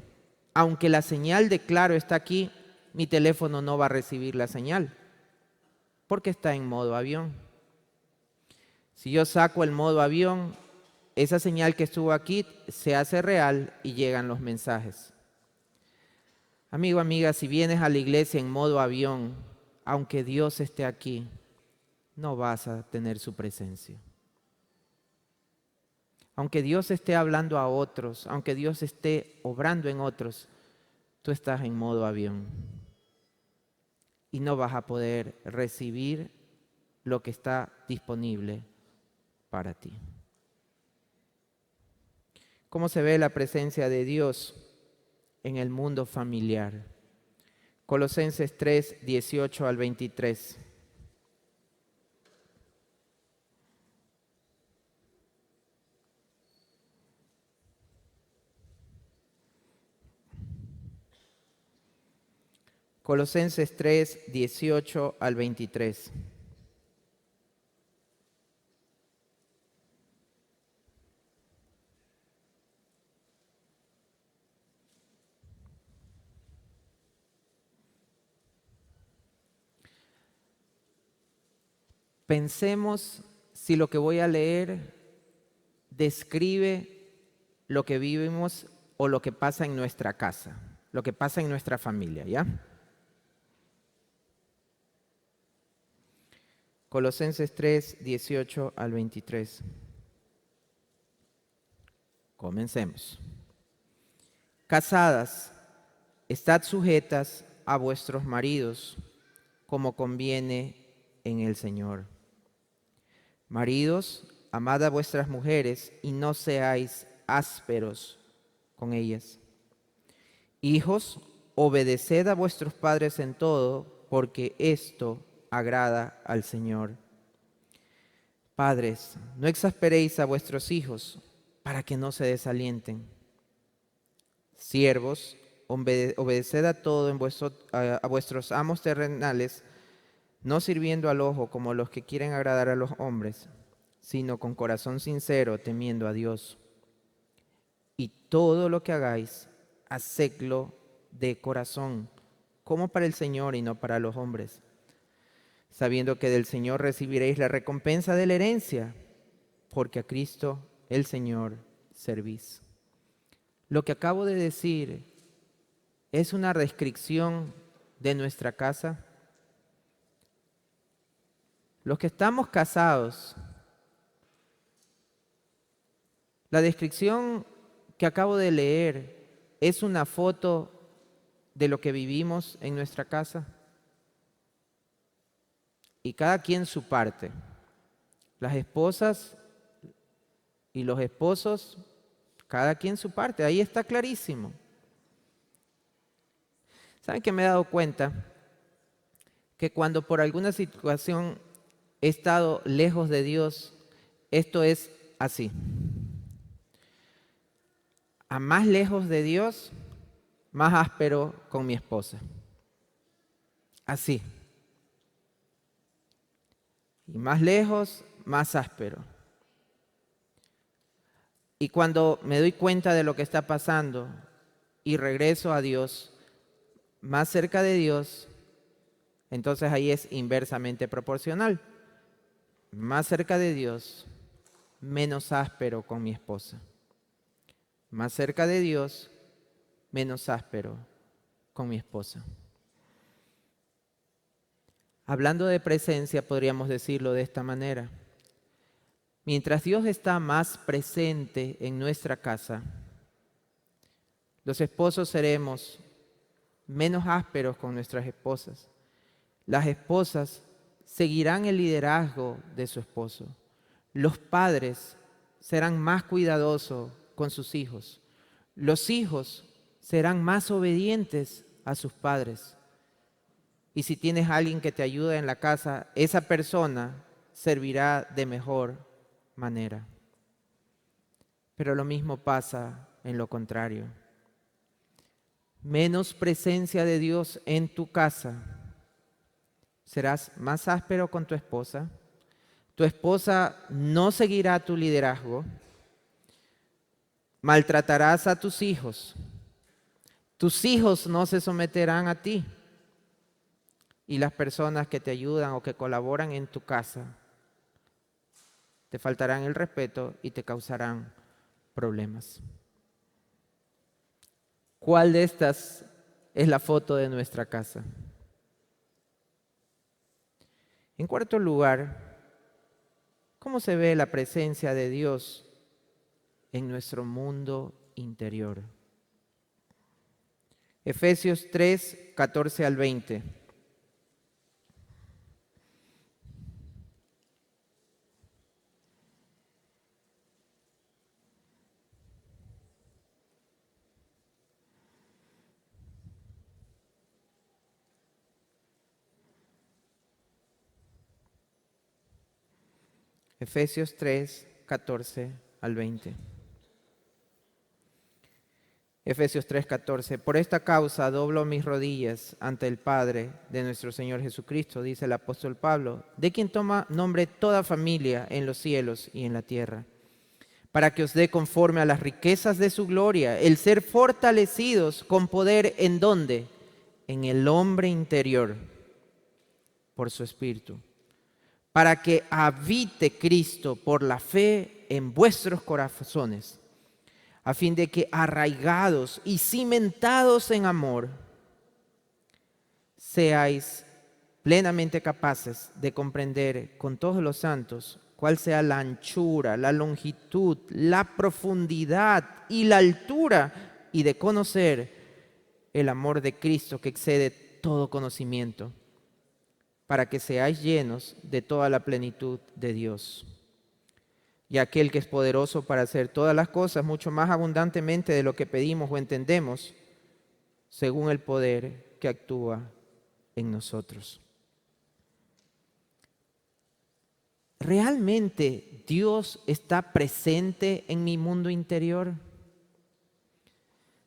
aunque la señal de claro está aquí, mi teléfono no va a recibir la señal, porque está en modo avión. Si yo saco el modo avión, esa señal que estuvo aquí se hace real y llegan los mensajes. Amigo, amiga, si vienes a la iglesia en modo avión, aunque Dios esté aquí, no vas a tener su presencia. Aunque Dios esté hablando a otros, aunque Dios esté obrando en otros, tú estás en modo avión y no vas a poder recibir lo que está disponible para ti. ¿Cómo se ve la presencia de Dios en el mundo familiar? Colosenses 3, 18 al 23. Colosenses 3, 18 al 23. Pensemos si lo que voy a leer describe lo que vivimos o lo que pasa en nuestra casa, lo que pasa en nuestra familia, ¿ya? Colosenses 3, 18 al 23. Comencemos. Casadas, estad sujetas a vuestros maridos, como conviene en el Señor. Maridos, amad a vuestras mujeres y no seáis ásperos con ellas. Hijos, obedeced a vuestros padres en todo, porque esto agrada al Señor. Padres, no exasperéis a vuestros hijos para que no se desalienten. Siervos, obedeced a todo a vuestros amos terrenales, no sirviendo al ojo como los que quieren agradar a los hombres, sino con corazón sincero, temiendo a Dios. Y todo lo que hagáis, hacedlo de corazón, como para el Señor y no para los hombres, sabiendo que del Señor recibiréis la recompensa de la herencia, porque a Cristo el Señor servís. Lo que acabo de decir es una descripción de nuestra casa. Los que estamos casados, la descripción que acabo de leer es una foto de lo que vivimos en nuestra casa. Y cada quien su parte. Las esposas y los esposos, cada quien su parte. Ahí está clarísimo. ¿Saben qué me he dado cuenta? Que cuando por alguna situación he estado lejos de Dios, esto es así. A más lejos de Dios, más áspero con mi esposa. Así. Y más lejos, más áspero. Y cuando me doy cuenta de lo que está pasando y regreso a Dios, más cerca de Dios, entonces ahí es inversamente proporcional. más cerca de Dios, menos áspero con mi esposa. Más cerca de Dios, menos áspero con mi esposa. Hablando de presencia, podríamos decirlo de esta manera. Mientras Dios está más presente en nuestra casa, los esposos seremos menos ásperos con nuestras esposas. Las esposas seguirán el liderazgo de su esposo. Los padres serán más cuidadosos con sus hijos. Los hijos serán más obedientes a sus padres. Y si tienes a alguien que te ayude en la casa, esa persona servirá de mejor manera. Pero lo mismo pasa en lo contrario. Menos presencia de Dios en tu casa, serás más áspero con tu esposa. Tu esposa no seguirá tu liderazgo. Maltratarás a tus hijos. Tus hijos no se someterán a ti. Y las personas que te ayudan o que colaboran en tu casa te faltarán el respeto y te causarán problemas. ¿Cuál de estas es la foto de nuestra casa? En cuarto lugar, ¿cómo se ve la presencia de Dios en nuestro mundo interior? Efesios 3, 14 al 20. Efesios 3, 14 al 20. Efesios 3, 14. Por esta causa doblo mis rodillas ante el Padre de nuestro Señor Jesucristo, dice el apóstol Pablo, de quien toma nombre toda familia en los cielos y en la tierra, para que os dé conforme a las riquezas de su gloria, el ser fortalecidos con poder ¿en dónde? En el hombre interior, por su Espíritu, para que habite Cristo por la fe en vuestros corazones, a fin de que arraigados y cimentados en amor, seáis plenamente capaces de comprender con todos los santos cuál sea la anchura, la longitud, la profundidad y la altura, y de conocer el amor de Cristo que excede todo conocimiento, para que seáis llenos de toda la plenitud de Dios. Y aquel que es poderoso para hacer todas las cosas mucho más abundantemente de lo que pedimos o entendemos, según el poder que actúa en nosotros. ¿Realmente Dios está presente en mi mundo interior?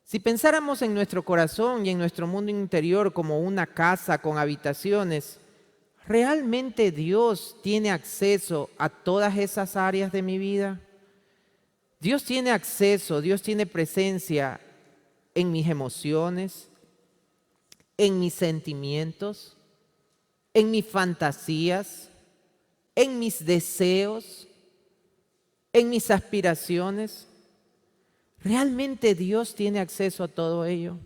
Si pensáramos en nuestro corazón y en nuestro mundo interior como una casa con habitaciones, ¿realmente Dios tiene acceso a todas esas áreas de mi vida? Dios tiene acceso, Dios tiene presencia en mis emociones, en mis sentimientos, en mis fantasías, en mis deseos, en mis aspiraciones. ¿Realmente Dios tiene acceso a todo ello?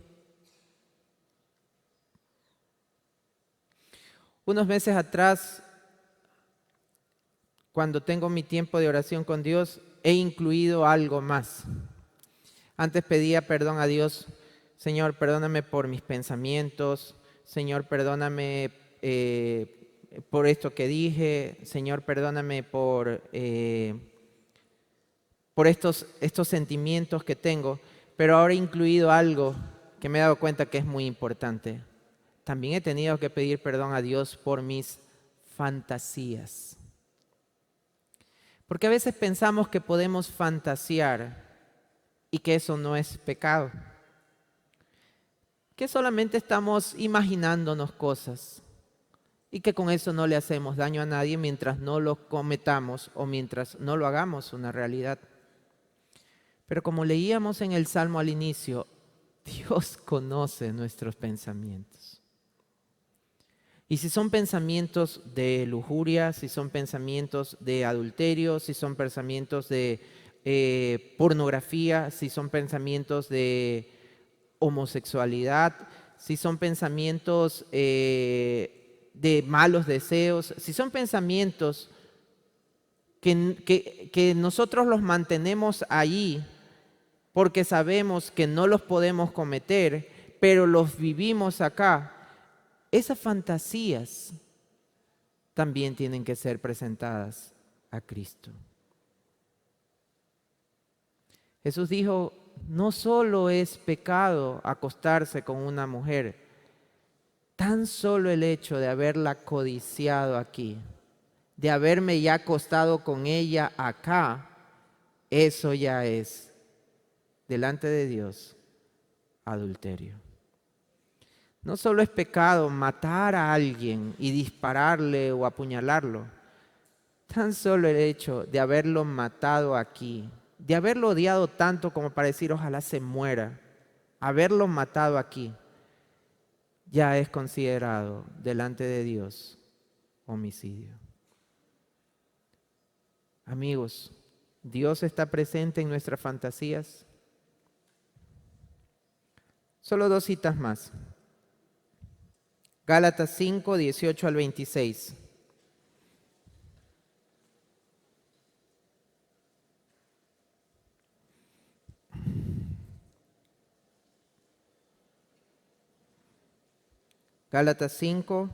Unos meses atrás, cuando tengo mi tiempo de oración con Dios, he incluido algo más. Antes pedía perdón a Dios, Señor, perdóname por mis pensamientos, Señor, perdóname por esto que dije, Señor, perdóname por estos sentimientos que tengo, pero ahora he incluido algo que me he dado cuenta que es muy importante. También he tenido que pedir perdón a Dios por mis fantasías. Porque a veces pensamos que podemos fantasear y que eso no es pecado. Que solamente estamos imaginándonos cosas y que con eso no le hacemos daño a nadie mientras no lo cometamos o mientras no lo hagamos una realidad. Pero como leíamos en el Salmo al inicio, Dios conoce nuestros pensamientos. Y si son pensamientos de lujuria, si son pensamientos de adulterio, si son pensamientos de pornografía, si son pensamientos de homosexualidad, si son pensamientos de malos deseos, si son pensamientos que nosotros los mantenemos allí porque sabemos que no los podemos cometer, pero los vivimos acá, esas fantasías también tienen que ser presentadas a Cristo. Jesús dijo, no solo es pecado acostarse con una mujer, tan solo el hecho de haberla codiciado aquí, de haberme ya acostado con ella acá, eso ya es, delante de Dios, adulterio. No solo es pecado matar a alguien y dispararle o apuñalarlo, tan solo el hecho de haberlo matado aquí, de haberlo odiado tanto como para decir ojalá se muera, haberlo matado aquí, ya es considerado delante de Dios homicidio. Amigos, ¿Dios está presente en nuestras fantasías? Solo 2 citas más. Gálatas 5, 18 al 26. Gálatas 5,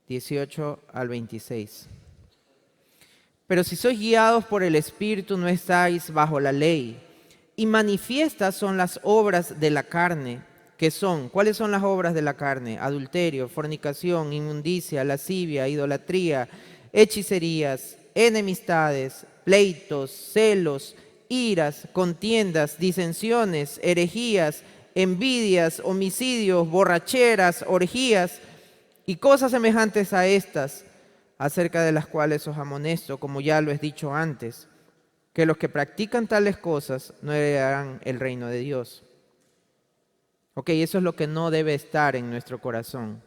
18 al 26. Pero si sois guiados por el Espíritu, no estáis bajo la ley. Y manifiestas son las obras de la carne, que son, ¿cuáles son las obras de la carne? Adulterio, fornicación, inmundicia, lascivia, idolatría, hechicerías, enemistades, pleitos, celos, iras, contiendas, disensiones, herejías, envidias, homicidios, borracheras, orgías y cosas semejantes a estas, acerca de las cuales os amonesto, como ya lo he dicho antes, que los que practican tales cosas no heredarán el reino de Dios. Ok, eso es lo que no debe estar en nuestro corazón.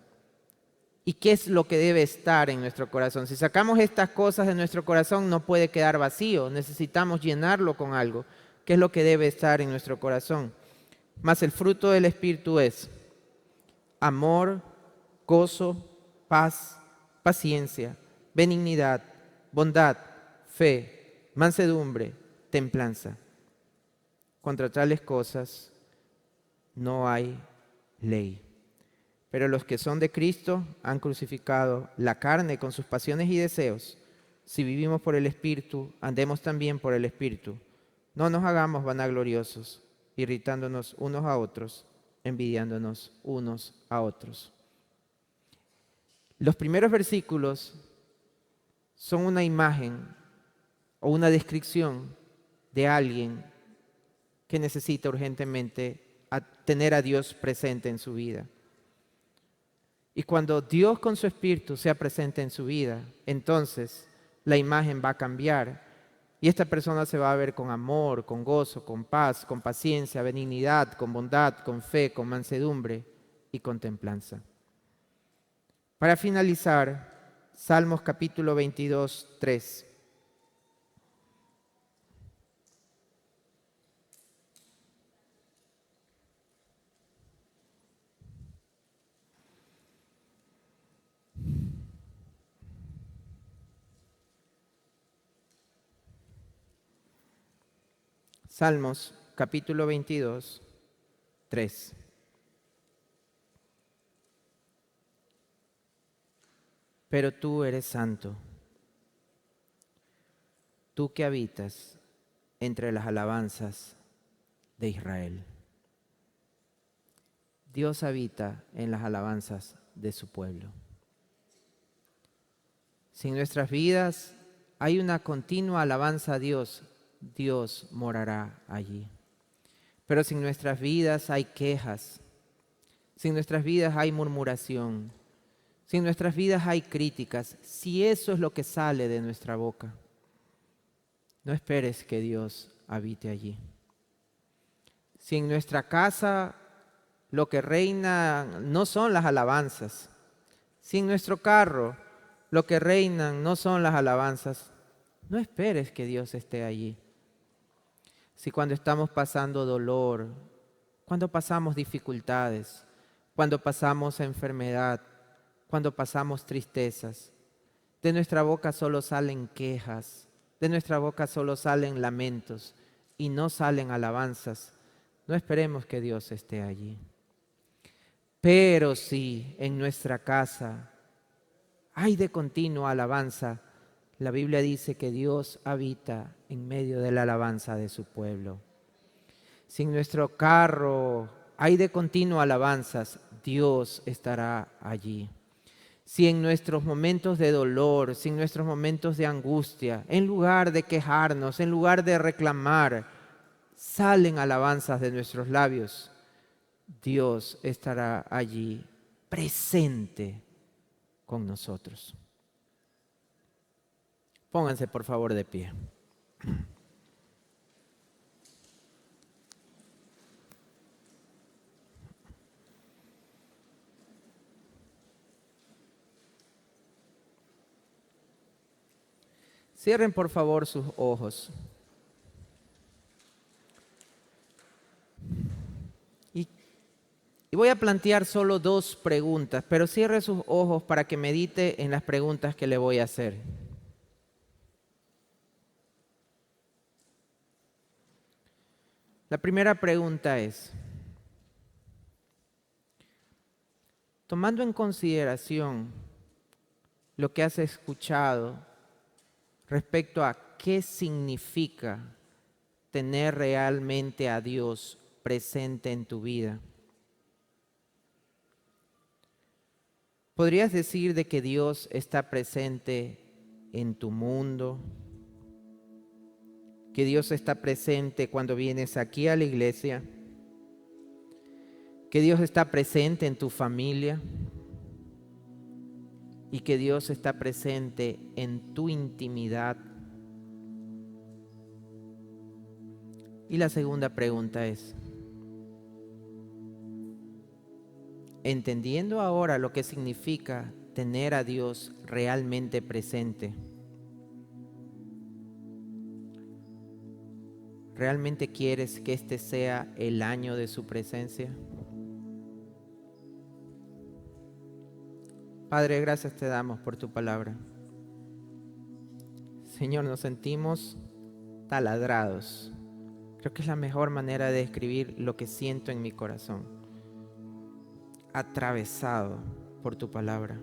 ¿Y qué es lo que debe estar en nuestro corazón? Si sacamos estas cosas de nuestro corazón, no puede quedar vacío. Necesitamos llenarlo con algo. ¿Qué es lo que debe estar en nuestro corazón? Mas el fruto del Espíritu es amor, gozo, paz, paciencia, benignidad, bondad, fe, mansedumbre, templanza. Contra tales cosas no hay ley. Pero los que son de Cristo han crucificado la carne con sus pasiones y deseos. Si vivimos por el Espíritu, andemos también por el Espíritu. No nos hagamos vanagloriosos, irritándonos unos a otros, envidiándonos unos a otros. Los primeros versículos son una imagen o una descripción de alguien que necesita urgentemente tener a Dios presente en su vida. Y cuando Dios con su Espíritu sea presente en su vida, entonces la imagen va a cambiar y esta persona se va a ver con amor, con gozo, con paz, con paciencia, benignidad, con bondad, con fe, con mansedumbre y con templanza. Para finalizar, Salmos capítulo 22, 3. Salmos capítulo 22, 3. Pero tú eres santo, tú que habitas entre las alabanzas de Israel. Dios habita en las alabanzas de su pueblo. Si en nuestras vidas hay una continua alabanza a Dios, Dios morará allí. Pero si en nuestras vidas hay quejas, si en nuestras vidas hay murmuración, si en nuestras vidas hay críticas, si eso es lo que sale de nuestra boca, no esperes que Dios habite allí. Si en nuestra casa lo que reina no son las alabanzas, Si en nuestro carro lo que reinan no son las alabanzas, no esperes que Dios esté allí. Si cuando estamos pasando dolor, cuando pasamos dificultades, cuando pasamos enfermedad, cuando pasamos tristezas, de nuestra boca solo salen quejas, de nuestra boca solo salen lamentos y no salen alabanzas, no esperemos que Dios esté allí. Pero si en nuestra casa hay de continua alabanza, la Biblia dice que Dios habita en medio de la alabanza de su pueblo. Si en nuestro carro hay de continua alabanzas, Dios estará allí. Si en nuestros momentos de dolor, si en nuestros momentos de angustia, en lugar de quejarnos, en lugar de reclamar, salen alabanzas de nuestros labios, Dios estará allí presente con nosotros. Pónganse por favor de pie. Cierren por favor sus ojos. Y voy a plantear solo 2 preguntas, pero cierre sus ojos para que medite en las preguntas que le voy a hacer. La primera pregunta es, tomando en consideración lo que has escuchado respecto a qué significa tener realmente a Dios presente en tu vida, ¿podrías decir de que Dios está presente en tu mundo? ¿Que Dios está presente cuando vienes aquí a la iglesia? ¿Que Dios está presente en tu familia? ¿Y que Dios está presente en tu intimidad? Y la segunda pregunta es, entendiendo ahora lo que significa tener a Dios realmente presente, ¿realmente quieres que este sea el año de su presencia? Padre, gracias te damos por tu palabra. Señor, nos sentimos taladrados. Creo que es la mejor manera de describir lo que siento en mi corazón. Atravesado por tu palabra.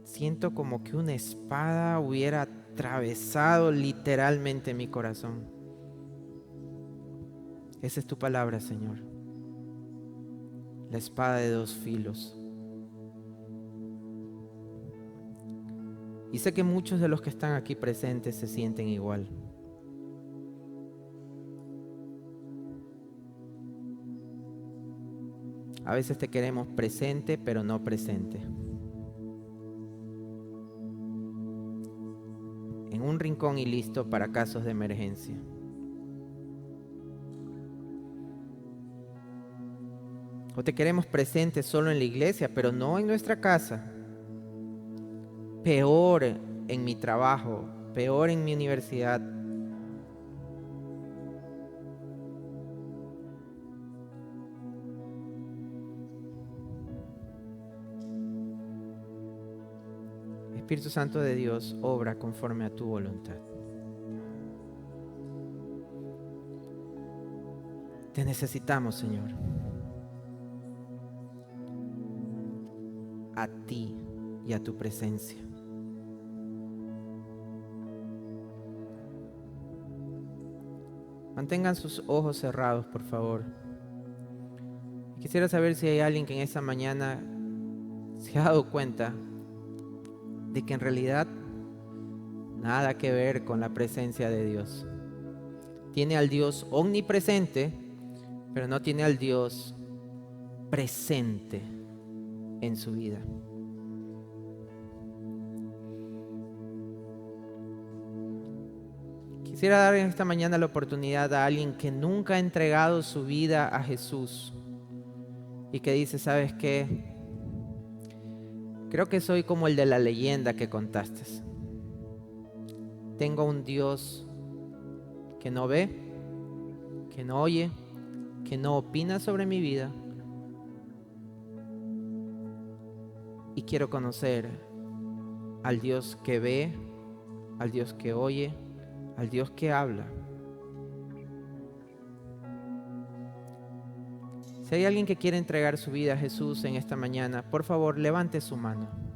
Siento como que una espada hubiera atravesado literalmente mi corazón. Esa es tu palabra, Señor. La espada de 2 filos. Y sé que muchos de los que están aquí presentes se sienten igual. A veces te queremos presente, pero no presente. En un rincón y listo para casos de emergencia. O te queremos presente solo en la iglesia, pero no en nuestra casa. Peor en mi trabajo, peor en mi universidad. Espíritu Santo de Dios, obra conforme a tu voluntad. Te necesitamos, Señor. A ti y a tu presencia. Mantengan sus ojos cerrados, por favor. Quisiera saber si hay alguien que en esta mañana se ha dado cuenta de que en realidad nada que ver con la presencia de Dios. Tiene al Dios omnipresente, pero no tiene al Dios presente en su vida. Quisiera dar en esta mañana la oportunidad a alguien que nunca ha entregado su vida a Jesús y que dice, ¿sabes qué? Creo que soy como el de la leyenda que contaste. Tengo un Dios que no ve, que no oye, que no opina sobre mi vida. Y quiero conocer al Dios que ve, al Dios que oye, al Dios que habla. Si hay alguien que quiere entregar su vida a Jesús en esta mañana, por favor, levante su mano.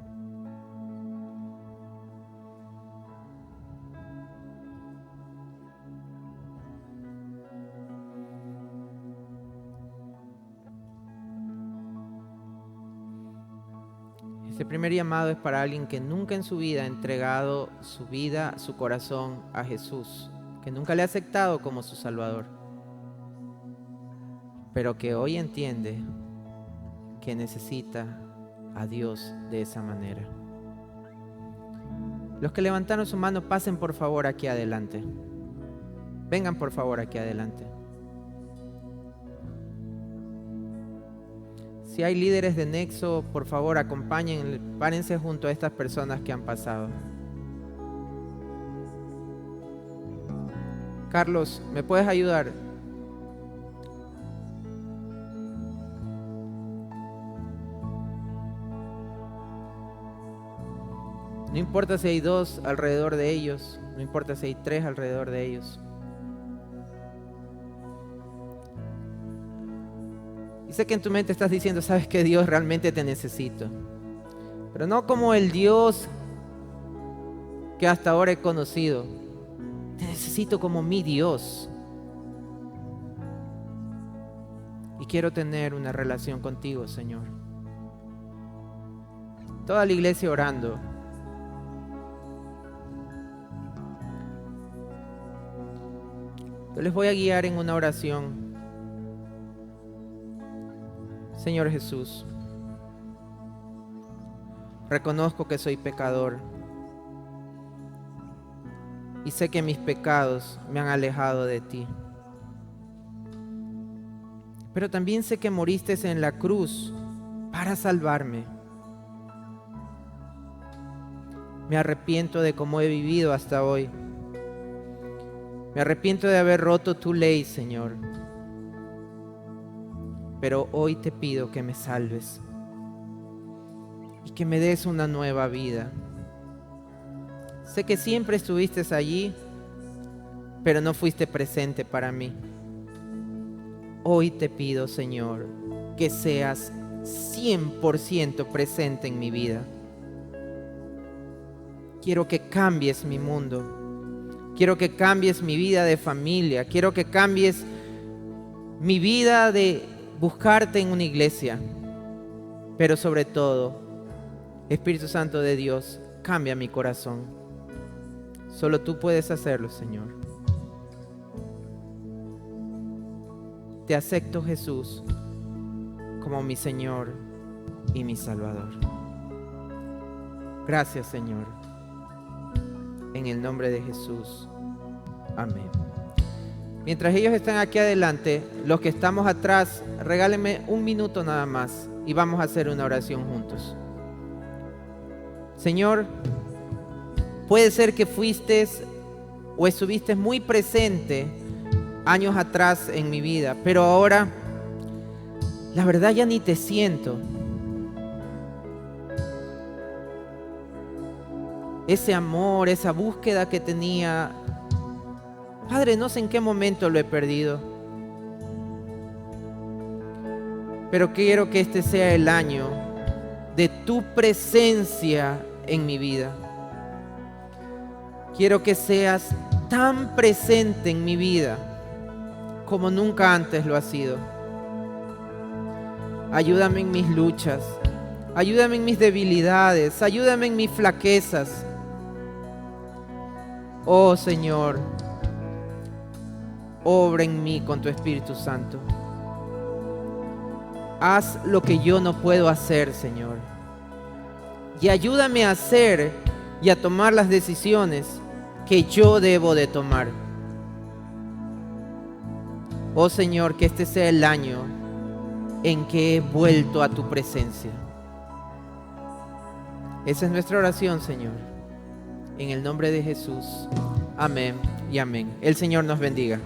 Este primer llamado es para alguien que nunca en su vida ha entregado su vida, su corazón a Jesús, que nunca le ha aceptado como su Salvador, pero que hoy entiende que necesita a Dios de esa manera. Los que levantaron su mano, pasen por favor aquí adelante. Vengan por favor aquí adelante. Si hay líderes de Nexo, por favor acompañen, párense junto a estas personas que han pasado. Carlos, ¿me puedes ayudar? No importa si hay 2 alrededor de ellos, no importa si hay 3 alrededor de ellos. Y sé que en tu mente estás diciendo, sabes que Dios, realmente te necesito. Pero no como el Dios que hasta ahora he conocido. Te necesito como mi Dios. Y quiero tener una relación contigo, Señor. Toda la iglesia orando. Yo les voy a guiar en una oración. Señor Jesús, reconozco que soy pecador y sé que mis pecados me han alejado de ti. Pero también sé que moriste en la cruz para salvarme. Me arrepiento de cómo he vivido hasta hoy. Me arrepiento de haber roto tu ley, Señor. Pero hoy te pido que me salves y que me des una nueva vida. Sé que siempre estuviste allí, pero no fuiste presente para mí. Hoy te pido, Señor, que seas 100% presente en mi vida. Quiero que cambies mi mundo. Quiero que cambies mi vida de familia. Quiero que cambies mi vida de buscarte en una iglesia, pero sobre todo, Espíritu Santo de Dios, cambia mi corazón. Solo tú puedes hacerlo, Señor. Te acepto, Jesús, como mi Señor y mi Salvador. Gracias, Señor. En el nombre de Jesús. Amén. Mientras ellos están aquí adelante, los que estamos atrás, regálenme 1 minuto nada más y vamos a hacer una oración juntos. Señor, puede ser que fuiste o estuviste muy presente años atrás en mi vida, pero ahora, la verdad ya ni te siento. Ese amor, esa búsqueda que tenía, Padre, no sé en qué momento lo he perdido, pero quiero que este sea el año de tu presencia en mi vida. Quiero que seas tan presente en mi vida como nunca antes lo has sido. Ayúdame en mis luchas, ayúdame en mis debilidades, ayúdame en mis flaquezas. Oh Señor, obra en mí con tu Espíritu Santo. Haz lo que yo no puedo hacer, Señor. Y ayúdame a hacer y a tomar las decisiones que yo debo de tomar. Oh Señor, que este sea el año en que he vuelto a tu presencia. Esa es nuestra oración, Señor. En el nombre de Jesús. Amén y amén. El Señor nos bendiga.